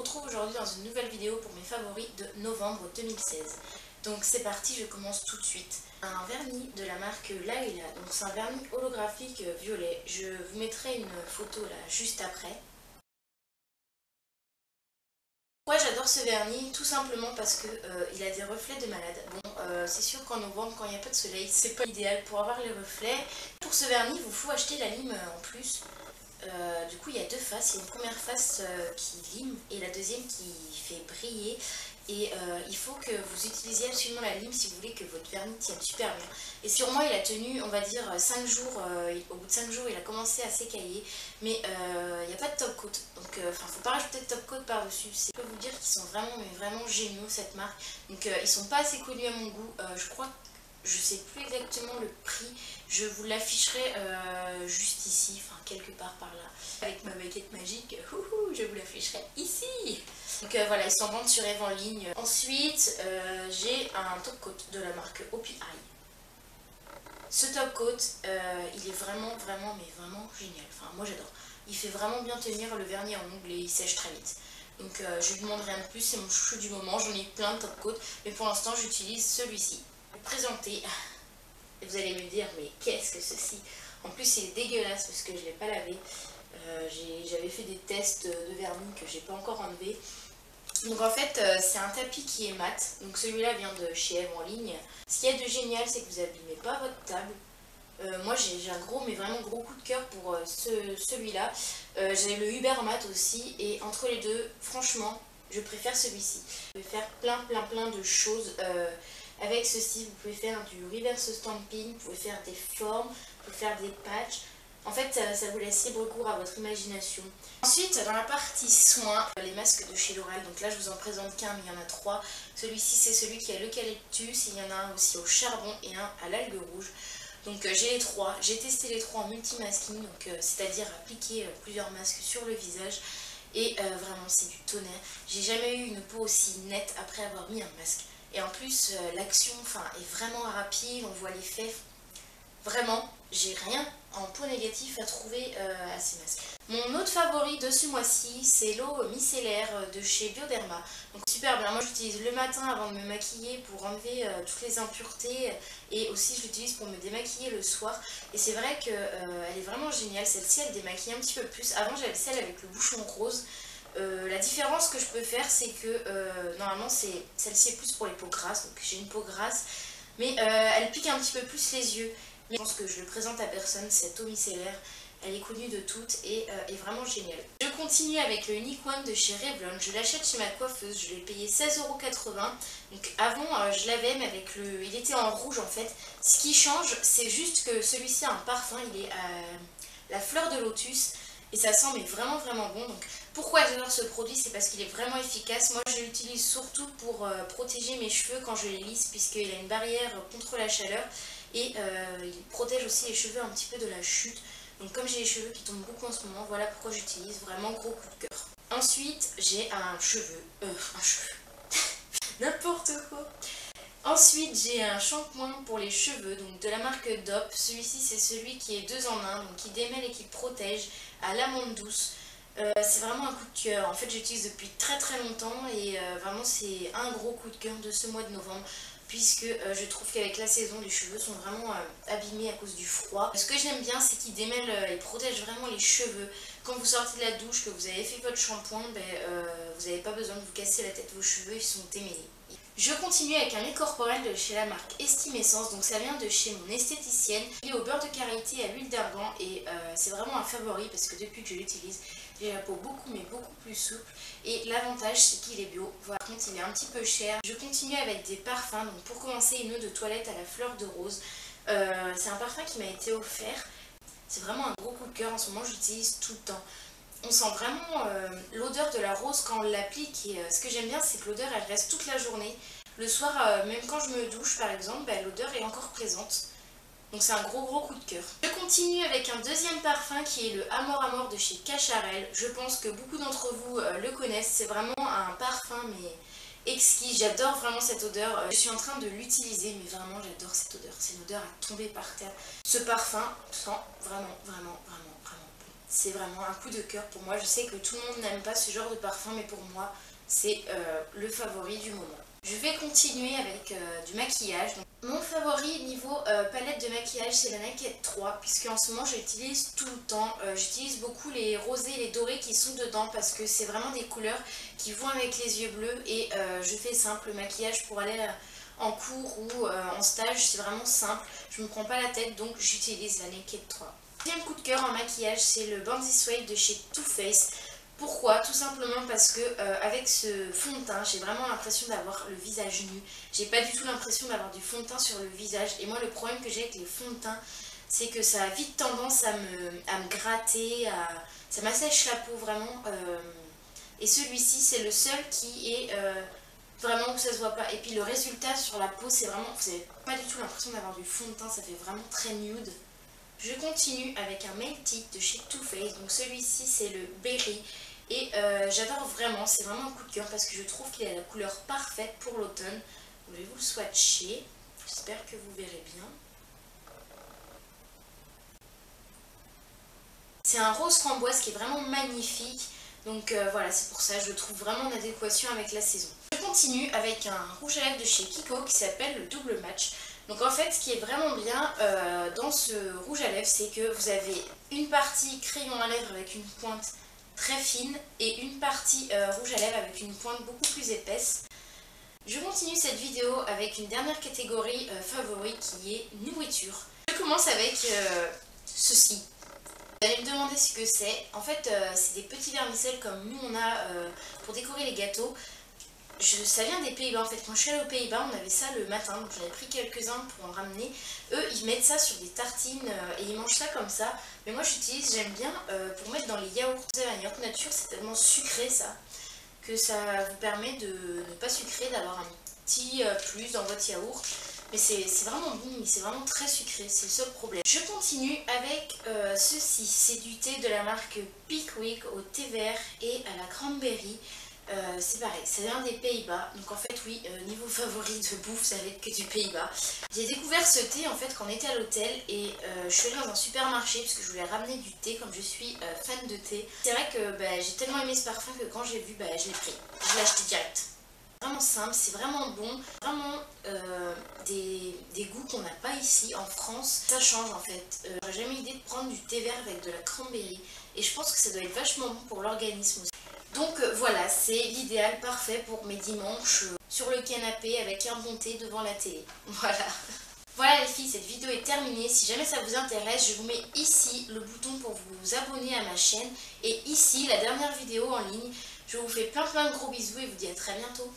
retrouve aujourd'hui dans une nouvelle vidéo pour mes favoris de novembre 2016. Donc c'est parti, je commence tout de suite. Un vernis de la marque Laila, donc c'est un vernis holographique violet. Je vous mettrai une photo là juste après. Pourquoi j'adore ce vernis? Tout simplement parce que il a des reflets de malade. Bon, c'est sûr qu'en novembre, quand il n'y a pas de soleil, c'est pas idéal pour avoir les reflets. Pour ce vernis, il vous faut acheter la lime en plus. Du coup, il y a deux faces. Il y a une première face qui lime et la deuxième qui fait briller. Et il faut que vous utilisiez absolument la lime si vous voulez que votre vernis tienne super bien. Et sur moi, il a tenu, on va dire, 5 jours. Au bout de 5 jours, il a commencé à s'écailler. Mais il n'y a pas de top coat. Donc, faut pas rajouter de top coat par-dessus. Je peux vous dire qu'ils sont vraiment, mais vraiment géniaux, cette marque. Donc, ils sont pas assez connus à mon goût. Je crois que je sais plus exactement le prix, je vous l'afficherai juste ici, enfin quelque part par là. Avec ma baguette magique, je vous l'afficherai ici. Donc voilà, ils s'en vendent sur Eve en ligne. Ensuite, j'ai un top coat de la marque OPI. Ce top coat, il est vraiment, mais vraiment génial. Enfin, moi j'adore. Il fait vraiment bien tenir le vernis en ongles et il sèche très vite. Donc je lui demande rien de plus, c'est mon chouchou du moment. J'en ai plein de top coats, mais pour l'instant j'utilise celui-ci. Présenter et vous allez me dire mais qu'est-ce que ceci, en plus il est dégueulasse parce que je ne l'ai pas lavé. J'avais fait des tests de vernis que j'ai pas encore enlevé. Donc en fait c'est un tapis qui est mat, donc celui-là vient de chez Eve en ligne. Ce qu'il y a de génial, c'est que vous n'abîmez pas votre table. Moi j'ai un gros, mais vraiment gros coup de cœur pour celui-là. J'ai le Uber Mat aussi et entre les deux, franchement je préfère celui-ci. Je vais faire plein de choses. Avec ceci, vous pouvez faire du reverse stamping, vous pouvez faire des formes, vous pouvez faire des patchs. En fait, ça vous laisse libre cours à votre imagination. Ensuite, dans la partie soins, les masques de chez L'Oréal. Donc là, je vous en présente qu'un, mais il y en a trois. Celui-ci, c'est celui qui a l'eucalyptus. Il y en a un aussi au charbon et un à l'algue rouge. Donc j'ai les trois. J'ai testé les trois en multi-masking, c'est-à-dire appliquer plusieurs masques sur le visage. Et vraiment, c'est du tonnerre. J'ai jamais eu une peau aussi nette après avoir mis un masque. Et en plus, l'action est vraiment rapide, on voit l'effet. Vraiment, j'ai rien en point négatif à trouver à ces masques. Mon autre favori de ce mois-ci, c'est l'eau micellaire de chez Bioderma. Donc super bien, moi j'utilise le matin avant de me maquiller pour enlever toutes les impuretés. Et aussi je l'utilise pour me démaquiller le soir. Et c'est vrai qu'elle est vraiment géniale, celle-ci elle démaquille un petit peu plus. Avant j'avais celle avec le bouchon rose. La différence que je peux faire, c'est que normalement celle-ci est plus pour les peaux grasses, donc j'ai une peau grasse, mais elle pique un petit peu plus les yeux. Mais je pense que je le présente à personne, cette eau micellaire, elle est connue de toutes et est vraiment géniale. Je continue avec le Unique One de chez Revlon, je l'achète chez ma coiffeuse, je l'ai payé 16,80 €. Donc avant je l'avais, mais avec il était en rouge en fait. Ce qui change, c'est juste que celui-ci a un parfum, il est à la fleur de lotus. Et ça sent mais vraiment bon. Donc pourquoi j'adore ce produit, c'est parce qu'il est vraiment efficace. Moi je l'utilise surtout pour protéger mes cheveux quand je les lisse, puisqu'il a une barrière contre la chaleur. Et il protège aussi les cheveux un petit peu de la chute. Donc comme j'ai les cheveux qui tombent beaucoup en ce moment, voilà pourquoi j'utilise, vraiment gros coup de cœur. Ensuite j'ai un cheveu, n'importe quoi. Ensuite, j'ai un shampoing pour les cheveux, donc de la marque DOP. Celui-ci, c'est celui qui est 2 en 1, donc qui démêle et qui protège à l'amande douce. C'est vraiment un coup de cœur. En fait, j'utilise depuis très longtemps et vraiment, c'est un gros coup de cœur de ce mois de novembre. Puisque je trouve qu'avec la saison, les cheveux sont vraiment abîmés à cause du froid. Ce que j'aime bien, c'est qu'il démêle et protège vraiment les cheveux. Quand vous sortez de la douche, que vous avez fait votre shampoing, vous n'avez pas besoin de vous casser la tête, vos cheveux ils sont démêlés. Je continue avec un lait corporel de chez la marque Estime Essence, donc ça vient de chez mon esthéticienne. Il est au beurre de karité et à l'huile d'argan et c'est vraiment un favori parce que depuis que je l'utilise, j'ai la peau beaucoup plus souple et l'avantage c'est qu'il est bio. Par contre il est un petit peu cher. Je continue avec des parfums, donc pour commencer une eau de toilette à la fleur de rose. C'est un parfum qui m'a été offert. C'est vraiment un gros coup de cœur, en ce moment j'utilise tout le temps. On sent vraiment l'odeur de la rose quand on l'applique et ce que j'aime bien c'est que l'odeur elle reste toute la journée. Le soir, même quand je me douche par exemple, l'odeur est encore présente. Donc c'est un gros coup de cœur. Je continue avec un deuxième parfum qui est le Amor de chez Cacharel. Je pense que beaucoup d'entre vous le connaissent. C'est vraiment un parfum mais exquis. J'adore vraiment cette odeur. Je suis en train de l'utiliser mais vraiment j'adore cette odeur. C'est une odeur à tomber par terre. Ce parfum sent vraiment bon. c'est vraiment un coup de cœur pour moi. Je sais que tout le monde n'aime pas ce genre de parfum, mais pour moi, c'est le favori du moment. Je vais continuer avec du maquillage. Donc, mon favori niveau palette de maquillage, c'est la Naked 3, puisque en ce moment j'utilise tout le temps. J'utilise beaucoup les rosés et les dorés qui sont dedans parce que c'est vraiment des couleurs qui vont avec les yeux bleus et je fais simple maquillage pour aller en cours ou en stage, c'est vraiment simple. Je me prends pas la tête, donc j'utilise la Naked 3. Deuxième coup de cœur en maquillage, c'est le Bandit Suede de chez Too Faced. Pourquoi? Tout simplement parce que avec ce fond de teint, j'ai vraiment l'impression d'avoir le visage nu. J'ai pas du tout l'impression d'avoir du fond de teint sur le visage. Et moi, le problème que j'ai avec les fonds de teint, c'est que ça a vite tendance à me gratter, ça m'assèche la peau vraiment. Et celui-ci, c'est le seul qui est vraiment où ça se voit pas. Et puis le résultat sur la peau, c'est vraiment, vous n'avez pas du tout l'impression d'avoir du fond de teint, ça fait vraiment très nude. Je continue avec un Melty de chez Too Faced. Donc celui-ci, c'est le Berry. Et j'adore vraiment, c'est vraiment un coup de cœur parce que je trouve qu'il a la couleur parfaite pour l'automne. Je vais vous le swatcher, j'espère que vous verrez bien. C'est un rose framboise qui est vraiment magnifique. Donc voilà, c'est pour ça, je le trouve vraiment en adéquation avec la saison. Je continue avec un rouge à lèvres de chez Kiko qui s'appelle le Double Match. Donc en fait, ce qui est vraiment bien dans ce rouge à lèvres, c'est que vous avez une partie crayon à lèvres avec une pointe très fine et une partie rouge à lèvres avec une pointe beaucoup plus épaisse. Je continue cette vidéo avec une dernière catégorie favori qui est nourriture. Je commence avec ceci. Vous allez me demander ce que c'est. En fait, c'est des petits vermicelles comme nous on a pour décorer les gâteaux. Ça vient des Pays-Bas en fait. Quand je suis allée aux Pays-Bas, on avait ça le matin, donc j'en ai pris quelques-uns pour en ramener. Eux, ils mettent ça sur des tartines et ils mangent ça comme ça. Mais moi, j'aime bien pour mettre dans les yaourts. Vous savez, un yaourt nature, c'est tellement sucré ça, que ça vous permet de ne pas sucrer, d'avoir un petit plus dans votre yaourt. Mais c'est vraiment bon, mais c'est vraiment très sucré, c'est le seul problème. Je continue avec ceci. C'est du thé de la marque Pickwick au thé vert et à la cranberry. C'est pareil, ça vient des Pays-Bas, donc en fait oui, niveau favori de bouffe, ça va être que du Pays-Bas. J'ai découvert ce thé en fait quand on était à l'hôtel et je suis allée dans un supermarché parce que je voulais ramener du thé comme je suis fan de thé. C'est vrai que j'ai tellement aimé ce parfum que quand j'ai vu, je l'ai pris, je l'ai acheté direct. Vraiment simple, c'est vraiment bon, vraiment des goûts qu'on n'a pas ici en France. Ça change en fait, j'aurais jamais eu l'idée de prendre du thé vert avec de la cranberry et je pense que ça doit être vachement bon pour l'organisme aussi. Donc voilà, c'est l'idéal parfait pour mes dimanches sur le canapé avec un bon thé devant la télé. Voilà. Voilà les filles, cette vidéo est terminée. Si jamais ça vous intéresse, je vous mets ici le bouton pour vous abonner à ma chaîne. Et ici, la dernière vidéo en ligne. Je vous fais plein de gros bisous et vous dis à très bientôt.